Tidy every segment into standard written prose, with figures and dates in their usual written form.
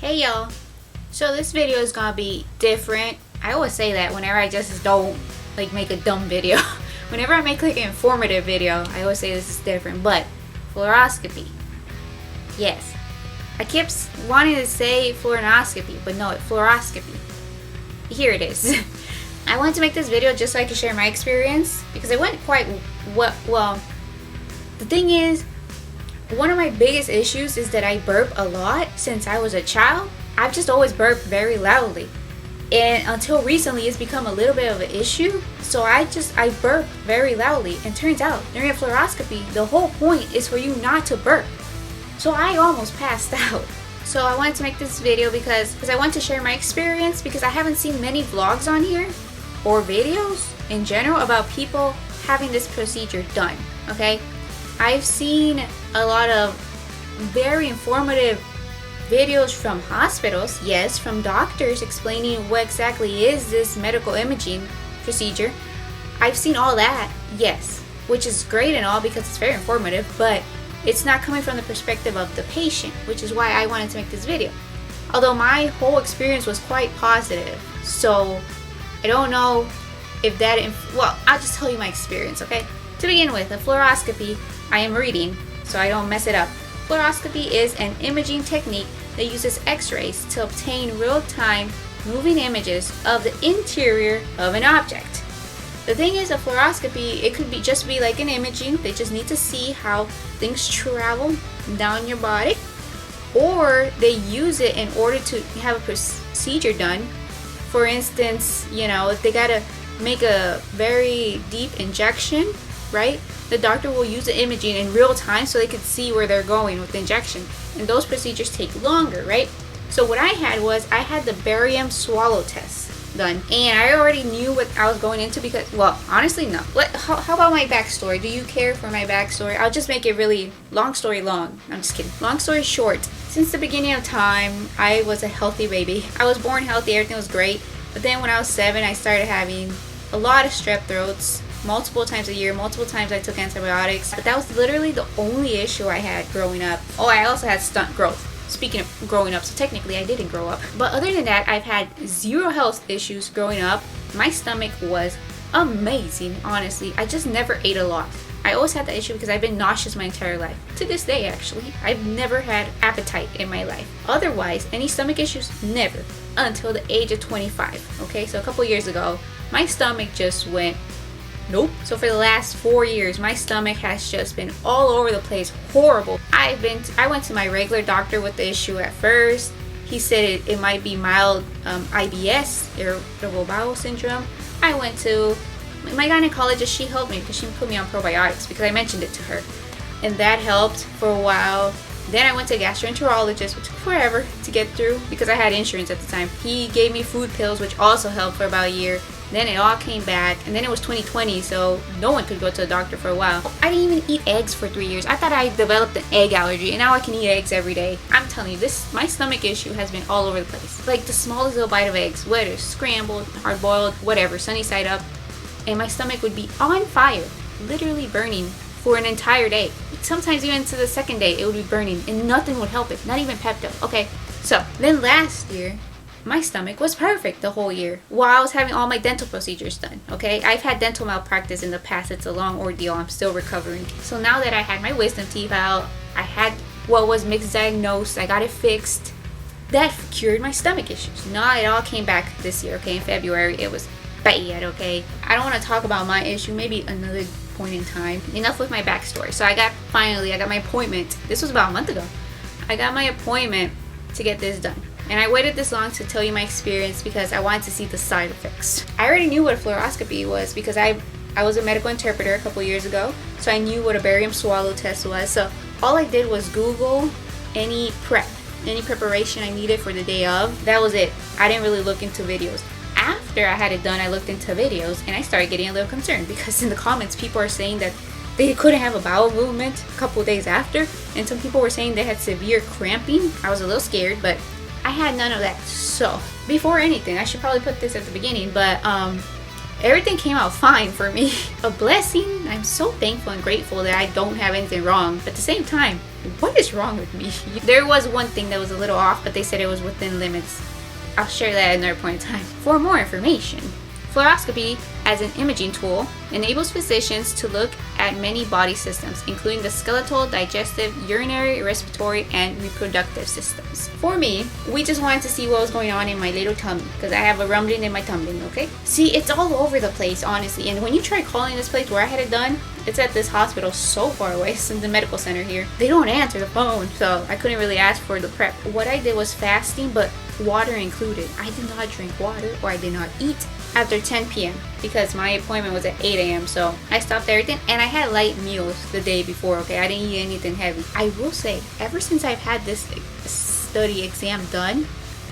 Hey y'all, so this video is gonna be different. I always say that whenever I just don't make a dumb video. Whenever I make an informative video, I always say this is different. But fluoroscopy, yes, I kept wanting to say fluoroscopy, but no, fluoroscopy. Here it is. I wanted to make this video just so I could share my experience because it went quite well. The thing is, one of my biggest issues is that I burp a lot. Since I was a child, I've just always burped very loudly, and until recently it's become a little bit of an issue. So I burp very loudly, and turns out during a fluoroscopy the whole point is for you not to burp. So I almost passed out. So I wanted to make this video because I want to share my experience, because I haven't seen many vlogs on here or videos in general about people having this procedure done. Okay, I've seen a lot of very informative videos from hospitals, yes, from doctors explaining what exactly is this medical imaging procedure. I've seen all that, yes, which is great and all because it's very informative, but it's not coming from the perspective of the patient, which is why I wanted to make this video. Although my whole experience was quite positive, so I don't know if that, well, I'll just tell you my experience, okay? To begin with, a fluoroscopy, I am reading so I don't mess it up. Fluoroscopy is an imaging technique that uses x-rays to obtain real-time moving images of the interior of an object. The thing is, a fluoroscopy, it could just be like an imaging. They just need to see how things travel down your body, or they use it in order to have a procedure done. For instance, you know, if they gotta make a very deep injection, right? The doctor will use the imaging in real time so they can see where they're going with the injection. And those procedures take longer, right? So what I had was, I had the barium swallow test done. And I already knew what I was going into because, well, honestly, no. How about my backstory? Do you care for my backstory? I'll just make it really long story long. I'm just kidding. Long story short, since the beginning of time, I was a healthy baby. I was born healthy, everything was great. But then when I was 7, I started having a lot of strep throats. Multiple times a year, multiple times I took antibiotics. But that was literally the only issue I had growing up. Oh, I also had stunt growth. Speaking of growing up, so technically I didn't grow up. But other than that, I've had zero health issues growing up. My stomach was amazing, honestly. I just never ate a lot. I always had that issue because I've been nauseous my entire life. To this day, actually, I've never had appetite in my life. Otherwise, any stomach issues, never. Until the age of 25. Okay, so a couple years ago, my stomach just went nope. So for the last 4 years, my stomach has just been all over the place, horrible. I went to my regular doctor with the issue at first. He said it might be mild IBS, irritable bowel syndrome. I went to my gynecologist. She helped me because she put me on probiotics because I mentioned it to her, and that helped for a while. Then I went to a gastroenterologist, which took forever to get through because I had insurance at the time. He gave me food pills, which also helped for about a year. Then it all came back, and then it was 2020, so no one could go to the doctor for a while. I didn't even eat eggs for 3 years. I thought I developed an egg allergy, and now I can eat eggs every day. I'm telling you, my stomach issue has been all over the place. Like the smallest little bite of eggs, whether scrambled, hard-boiled, whatever, sunny side up, and my stomach would be on fire, literally burning for an entire day. Sometimes even to the second day, it would be burning, and nothing would help it, not even Pepto. Okay, so then last year, my stomach was perfect the whole year while I was having all my dental procedures done, okay? I've had dental malpractice in the past. It's a long ordeal. I'm still recovering. So now that I had my wisdom teeth out, I had what was mixed diagnosed, I got it fixed. That cured my stomach issues. Now it all came back this year, okay? In February, it was bad, okay? I don't want to talk about my issue, maybe another point in time. Enough with my backstory. So I got my appointment. This was about a month ago. I got my appointment to get this done. And I waited this long to tell you my experience because I wanted to see the side effects. I already knew what a fluoroscopy was because I was a medical interpreter a couple years ago, so I knew what a barium swallow test was. So all I did was Google any preparation I needed for the day of. That was it. I didn't really look into videos. After I had it done, I looked into videos and I started getting a little concerned because in the comments people are saying that they couldn't have a bowel movement a couple days after, and some people were saying they had severe cramping. I was a little scared, but I had none of that. So before anything, I should probably put this at the beginning, but everything came out fine for me. A blessing. I'm so thankful and grateful that I don't have anything wrong. But at the same time, what is wrong with me? There was one thing that was a little off, but they said it was within limits. I'll share that at another point in time. For more information, fluoroscopy as an imaging tool enables physicians to look at many body systems, including the skeletal, digestive, urinary, respiratory, and reproductive systems. For me, we just wanted to see what was going on in my little tummy, because I have a rumbling in my tummy, okay? See, it's all over the place, honestly, and when you try calling this place where I had it done, it's at this hospital so far away. It's in the medical center here. They don't answer the phone, so I couldn't really ask for the prep. What I did was fasting, but water included. I did not drink water, or I did not eat after 10 p.m. because my appointment was at 8 a.m. So I stopped everything, and I had light meals the day before, okay? I didn't eat anything heavy. I will say, ever since I've had this study exam done,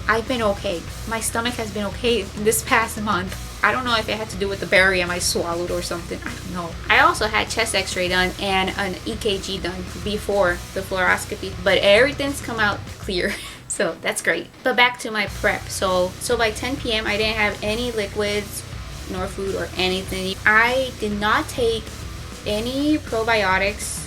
I've been okay. My stomach has been okay this past month. I don't know if it had to do with the barium I swallowed or something. I don't know. I also had chest x-ray done and an EKG done before the fluoroscopy, but everything's come out clear. So that's great. But back to my prep. So by 10 p.m. I didn't have any liquids nor food or anything. I did not take any probiotics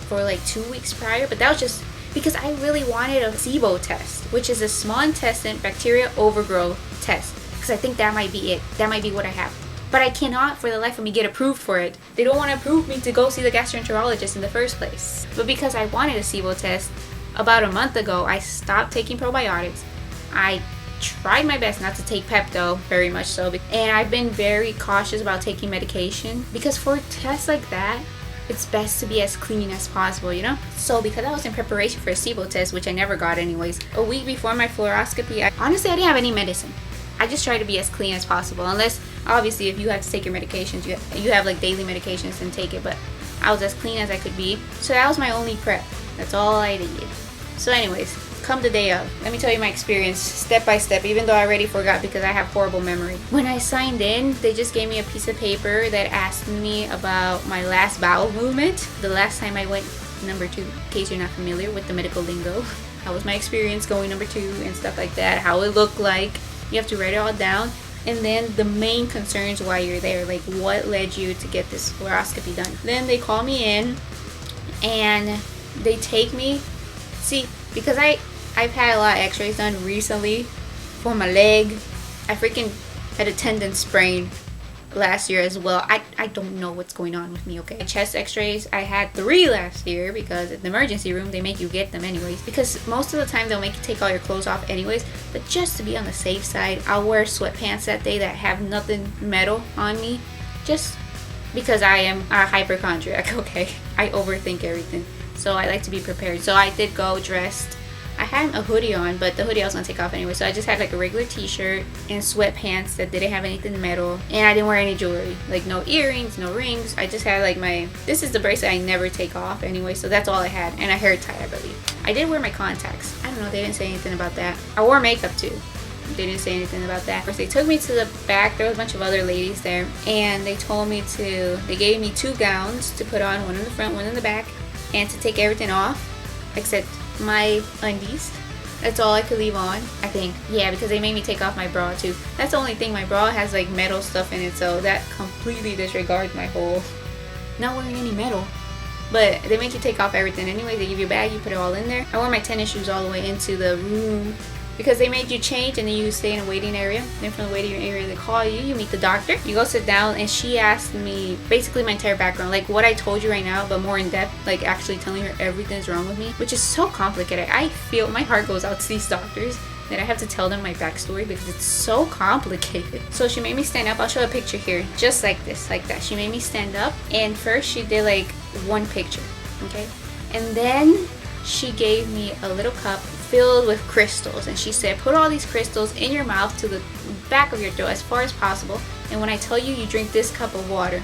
for like 2 weeks prior, but that was just because I really wanted a SIBO test, which is a small intestine bacteria overgrowth test, because I think that might be it. That might be what I have. But I cannot for the life of me get approved for it. They don't want to approve me to go see the gastroenterologist in the first place. But because I wanted a SIBO test, about a month ago, I stopped taking probiotics. I tried my best not to take Pepto, very much so. And I've been very cautious about taking medication, because for tests like that, it's best to be as clean as possible, you know? So because I was in preparation for a SIBO test, which I never got anyways, a week before my fluoroscopy, honestly, I didn't have any medicine. I just tried to be as clean as possible. Unless, obviously, if you have to take your medications, you have like daily medications, and take it. But I was as clean as I could be. So that was my only prep. That's all I did. So anyways, come the day of, let me tell you my experience step by step, even though I already forgot because I have horrible memory. When I signed in, they just gave me a piece of paper that asked me about my last bowel movement. The last time I went number 2, in case you're not familiar with the medical lingo. How was my experience going number 2 and stuff like that, how it looked like. You have to write it all down. And then the main concerns while you're there, like what led you to get this fluoroscopy done. Then they call me in and they take me. See, because I've had a lot of x-rays done recently for my leg. I freaking had a tendon sprain last year as well. I don't know what's going on with me, okay? Chest x-rays, I had 3 last year, because at the emergency room, they make you get them anyways. Because most of the time, they'll make you take all your clothes off anyways. But just to be on the safe side, I'll wear sweatpants that day that have nothing metal on me. Just because I am a hypochondriac, okay? I overthink everything. So I like to be prepared. So I did go dressed. I had a hoodie on, but the hoodie I was gonna take off anyway. So I just had like a regular t-shirt and sweatpants that didn't have anything metal. And I didn't wear any jewelry. Like no earrings, no rings. I just had like this is the bracelet I never take off anyway. So that's all I had. And a hair tie, I believe. I did wear my contacts. I don't know, they didn't say anything about that. I wore makeup too. They didn't say anything about that. First, they took me to the back. There was a bunch of other ladies there. And they told me they gave me 2 gowns to put on, one in the front, one in the back. And to take everything off except my undies. That's all I could leave on, I think. Yeah, because they made me take off my bra too. That's the only thing. My bra has like metal stuff in it, so that completely disregards my whole not wearing any metal. But they make you take off everything anyway. They give you a bag, you put it all in there. I wore my tennis shoes all the way into the room because they made you change, and then you stay in a waiting area. Then from the waiting area, they call you, you meet the doctor, you go sit down, and she asked me basically my entire background, like what I told you right now, but more in depth, like actually telling her everything's wrong with me, which is so complicated. I feel my heart goes out to these doctors that I have to tell them my backstory because it's so complicated. So she made me stand up. I'll show a picture here, just like this, like that. She made me stand up, and first she did like 1 picture, okay? And then she gave me a little cup filled with crystals, and she said, put all these crystals in your mouth to the back of your throat as far as possible, and when I tell you, you drink this cup of water,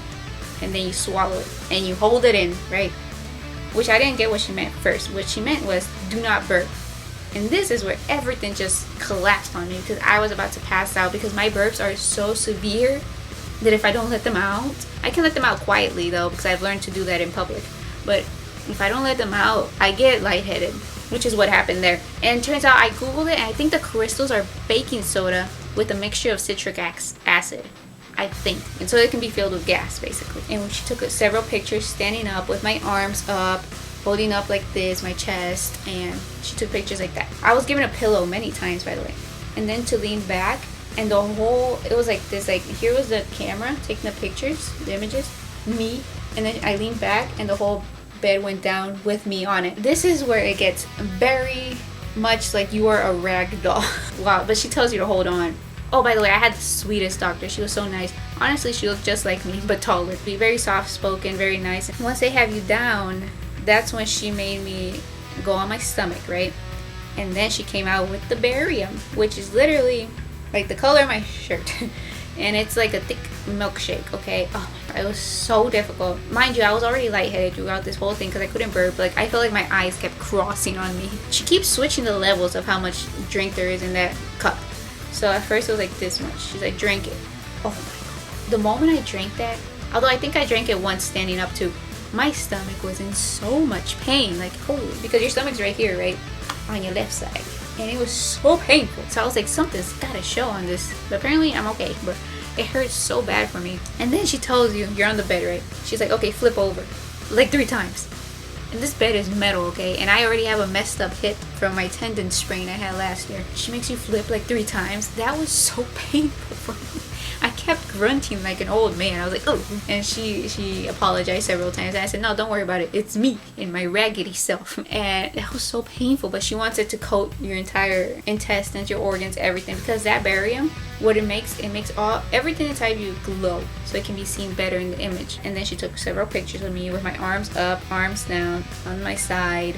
and then you swallow it, and you hold it in, right? Which I didn't get what she meant first. What she meant was, do not burp. And this is where everything just collapsed on me, because I was about to pass out, because my burps are so severe that if I don't let them out, I can let them out quietly though, because I've learned to do that in public, but if I don't let them out, I get lightheaded, which is what happened there. And it turns out I googled it, and I think the crystals are baking soda with a mixture of citric acid. I think, and so it can be filled with gas basically. And she took several pictures standing up with my arms up, holding up like this, my chest, and she took pictures like that. I was given a pillow many times, by the way, and then to lean back, and the whole, it was like this, like here was the camera taking the pictures, the images, me, and then I leaned back and the whole bed went down with me on it. This is where it gets very much like you are a rag doll. Wow, but she tells you to hold on. Oh, by the way, I had the sweetest doctor. She was so nice. Honestly, she looked just like me, but taller. Be very soft-spoken, very nice. And once they have you down, that's when she made me go on my stomach, right? And then she came out with the barium, which is literally like the color of my shirt. And it's like a thick milkshake, okay? Oh my God, it was so difficult. Mind you, I was already lightheaded throughout this whole thing because I couldn't burp. Like, I felt like my eyes kept crossing on me. She keeps switching the levels of how much drink there is in that cup. So at first it was like this much. She's like, drink it. Oh my God. The moment I drank that, although I think I drank it once standing up too, my stomach was in so much pain. Like, holy, because your stomach's right here, right? On your left side. And it was so painful. So I was like, something's gotta show on this. But apparently I'm okay. But it hurts so bad for me. And then she tells you, you're on the bed, right? She's like, okay, flip over. Like 3 times. And this bed is metal, okay? And I already have a messed up hip from my tendon sprain I had last year. She makes you flip like 3 times. That was so painful for me. I kept grunting like an old man. I was like, oh. And she apologized several times. And I said, no, don't worry about it. It's me and my raggedy self. And that was so painful. But she wants it to coat your entire intestines, your organs, everything. Because that barium, what it makes everything inside you glow. So it can be seen better in the image. And then she took several pictures of me with my arms up, arms down, on my side,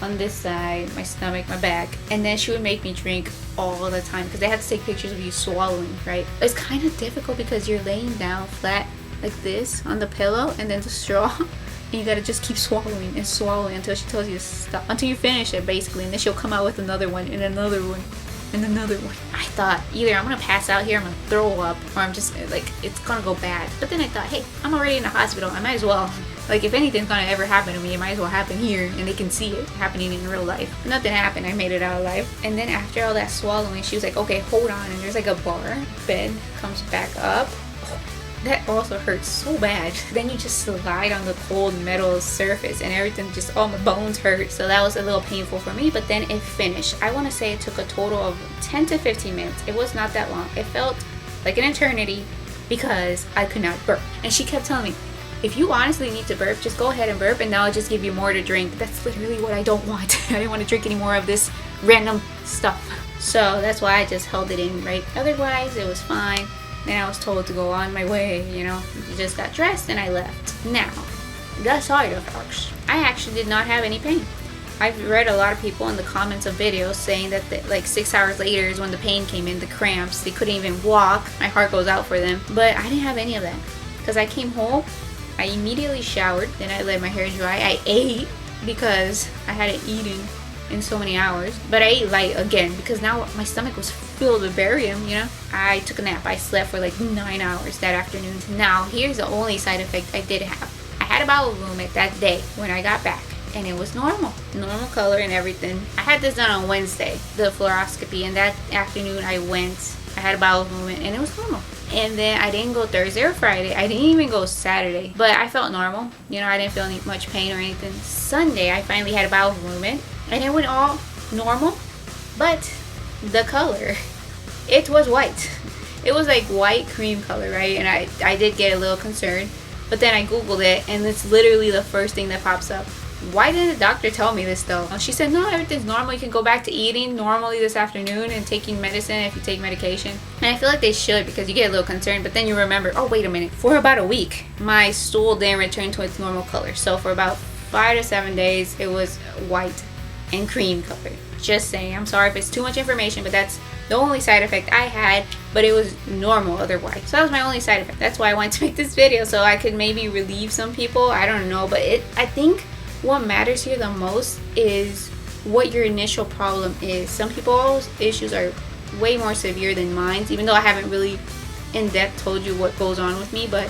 on this side, my stomach, my back. And then she would make me drink all the time because they had to take pictures of you swallowing, right? It's kind of difficult because you're laying down flat like this on the pillow and then the straw, and you gotta just keep swallowing and swallowing until she tells you to stop, until you finish it basically. And then she'll come out with another one and another one and another one. I thought either I'm gonna pass out here, I'm gonna throw up, or I'm just like, it's gonna go bad. But then I thought, hey, I'm already in the hospital, I might as well, like, if anything's gonna ever happen to me, it might as well happen here and they can see it happening in real life. Nothing happened, I made it out alive. And then after all that swallowing, she was like, okay, hold on. And there's like a bar, bed comes back up. That also hurts so bad. Then you just slide on the cold metal surface and everything just, all my bones hurt. So that was a little painful for me, but then it finished. I want to say it took a total of 10 to 15 minutes. It was not that long. It felt like an eternity because I could not burp. And she kept telling me, if you honestly need to burp, just go ahead and burp and now I'll just give you more to drink. That's literally what I don't want. I didn't want to drink any more of this random stuff. So that's why I just held it in, right? Otherwise, it was fine. Then I was told to go on my way, you know. I just got dressed and I left. Now, the side effects. I actually did not have any pain. I've read a lot of people in the comments of videos saying that like 6 hours later is when the pain came in, the cramps. They couldn't even walk. My heart goes out for them. But I didn't have any of that. Because I came home, I immediately showered, then I let my hair dry. I ate because I hadn't eaten in so many hours. But I ate light again because now my stomach was filled with barium, you know. I took a nap. I slept for like 9 hours that afternoon. Now, here's the only side effect I did have. I had a bowel movement that day when I got back. And it was normal color and everything. I had this done on Wednesday, the fluoroscopy, and that afternoon I went, I had a bowel movement and it was normal. And then I didn't go Thursday or Friday. I didn't even go Saturday, but I felt normal. You know, I didn't feel any much pain or anything. Sunday, I finally had a bowel movement and it went all normal, but the color, it was white. It was like white cream color, right? And I did get a little concerned, but then I Googled it and it's literally the first thing that pops up. Why didn't the doctor tell me this though? She said, no, everything's normal. You can go back to eating normally this afternoon and taking medicine if you take medication. And I feel like they should because you get a little concerned, but then you remember, oh, wait a minute. For about a week, my stool didn't return to its normal color. So for about 5 to 7 days, it was white and cream color. Just saying. I'm sorry if it's too much information, but that's the only side effect I had, but it was normal otherwise. So that was my only side effect. That's why I wanted to make this video, so I could maybe relieve some people. I don't know, but I think what matters here the most is what your initial problem is. Some people's issues are way more severe than mine, even though I haven't really in depth told you what goes on with me. But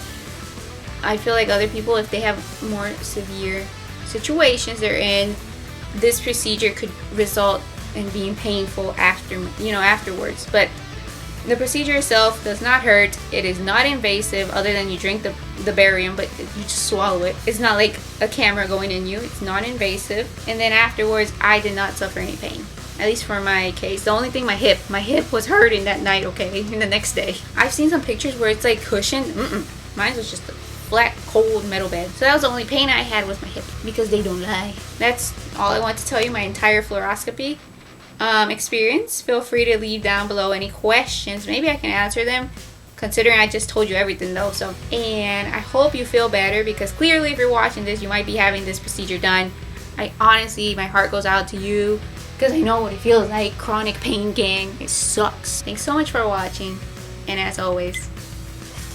I feel like other people, if they have more severe situations they're in, this procedure could result in being painful afterwards. But The procedure itself does not hurt. It is not invasive other than you drink the barium, but you just swallow it. It's not like a camera going in you. It's not invasive. And then afterwards, I did not suffer any pain. At least for my case. The only thing, my hip was hurting that night, okay, and the next day. I've seen some pictures where it's like cushioned. Mine was just a flat, cold metal bed. So that was the only pain I had was my hip, because they don't lie. That's all I want to tell you, my entire fluoroscopy experience. Feel free to leave down below any questions. Maybe I can answer them, considering I just told you everything though. So, and I hope you feel better, because clearly if you're watching this, you might be having this procedure done. I honestly, my heart goes out to you, because I know what it feels like. Chronic pain, gang. It sucks. Thanks so much for watching, and as always,